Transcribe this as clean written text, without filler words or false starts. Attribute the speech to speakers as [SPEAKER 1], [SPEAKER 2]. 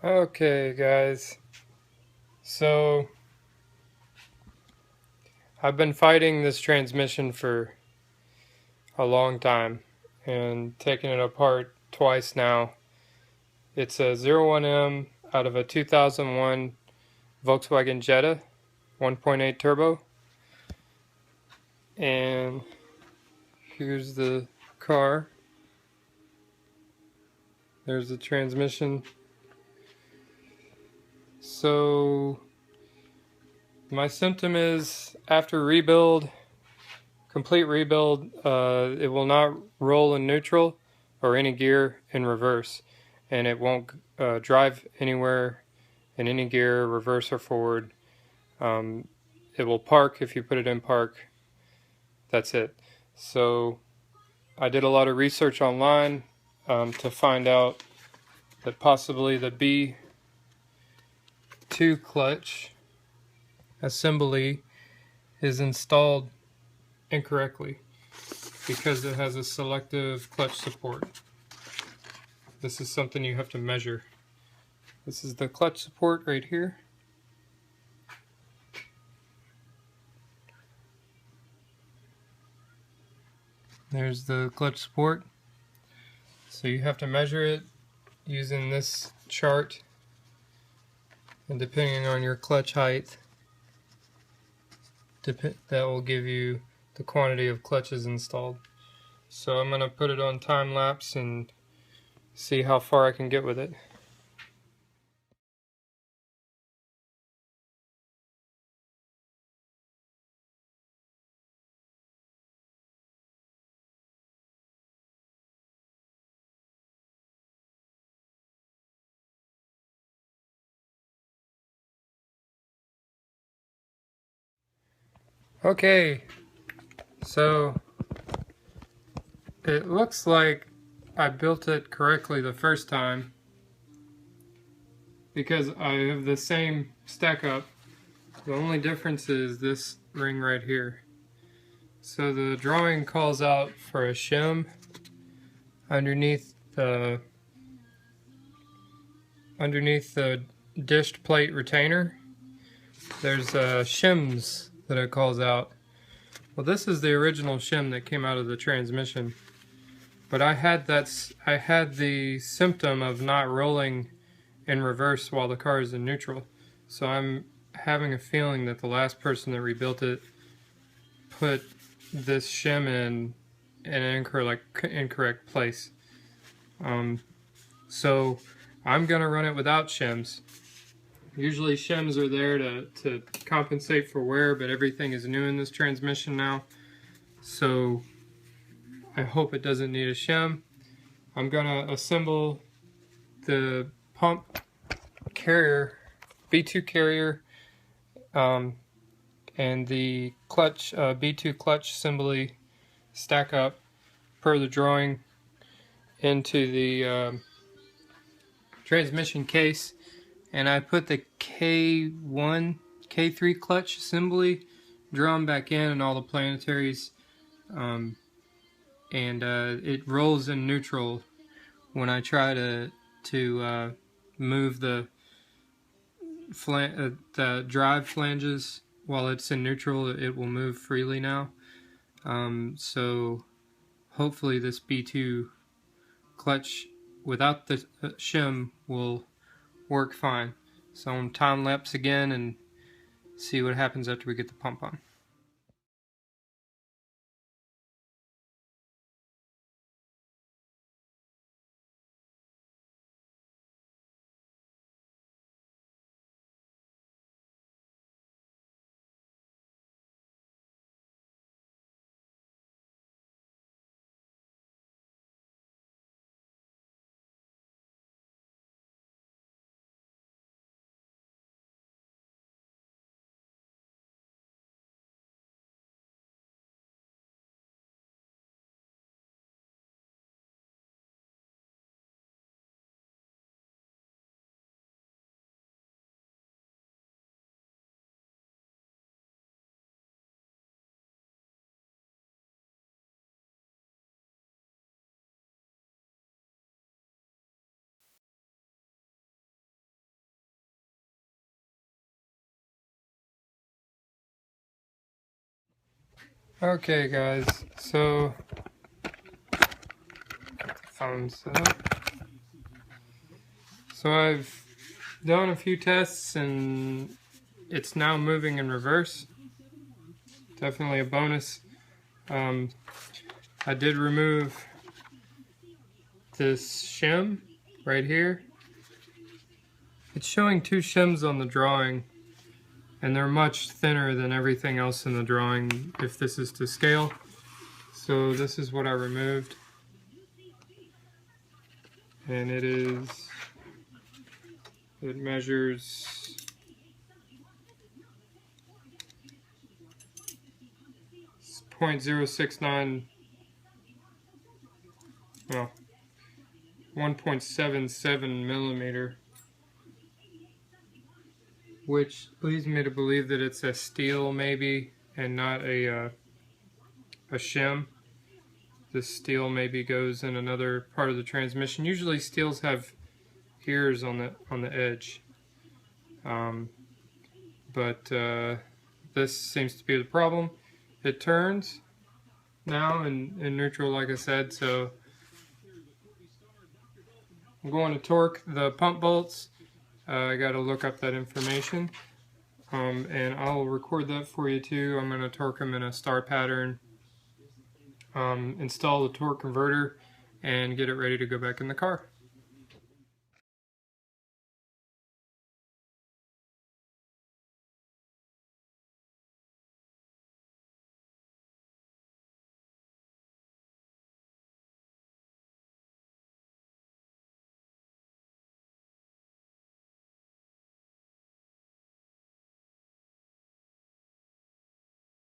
[SPEAKER 1] Okay, guys. So, I've been fighting this transmission for a long time and taking it apart twice now. It's a 01M out of a 2001 Volkswagen Jetta 1.8 turbo. And here's the car. There's the transmission. So, my symptom is after rebuild, complete rebuild, it will not roll in neutral or any gear in reverse, and it won't drive anywhere in any gear, reverse or forward. It will park if you put it in park. That's it. So I did a lot of research online to find out that possibly the B2 clutch assembly is installed incorrectly because it has a selective clutch support. This is something you have to measure. This is the clutch support right here. There's the clutch support. So you have to measure it using this chart, and depending on your clutch height, that will give you the quantity of clutches installed. So I'm going to put it on time lapse and see how far I can get with it. Okay, so it looks like I built it correctly the first time because I have the same stack up. The only difference is this ring right here. So the drawing calls out for a shim underneath the dished plate retainer. There's shims that it calls out. Well, this is the original shim that came out of the transmission, but I had the symptom of not rolling in reverse while the car is in neutral. So I'm having a feeling that the last person that rebuilt it put this shim in an incorrect place. So I'm gonna run it without shims. Usually shims are there to compensate for wear, but everything is new in this transmission now, so I hope it doesn't need a shim. I'm gonna assemble the pump carrier, B2 carrier, and the clutch, B2 clutch assembly stack up per the drawing into the transmission case, and I put the K1, K3 clutch assembly drawn back in and all the planetaries, and it rolls in neutral when I try to move the drive flanges. While it's in neutral, it will move freely now. So hopefully this B2 clutch without the shim will work fine. So I'm time lapse again and see what happens after we get the pump on. Okay guys, so get the phone set up. So I've done a few tests and it's now moving in reverse. Definitely a bonus. I did remove this shim right here. It's showing 2 shims on the drawing, and they're much thinner than everything else in the drawing if this is to scale. So this is what I removed, and it measures 0.069, well, 1.77 millimeter, which leads me to believe that it's a steel maybe and not a shim. This steel maybe goes in another part of the transmission. Usually steels have ears on the edge, but this seems to be the problem. It turns now in neutral, like I said, so I'm going to torque the pump bolts. I got to look up that information, and I'll record that for you too. I'm going to torque them in a star pattern, install the torque converter, and get it ready to go back in the car.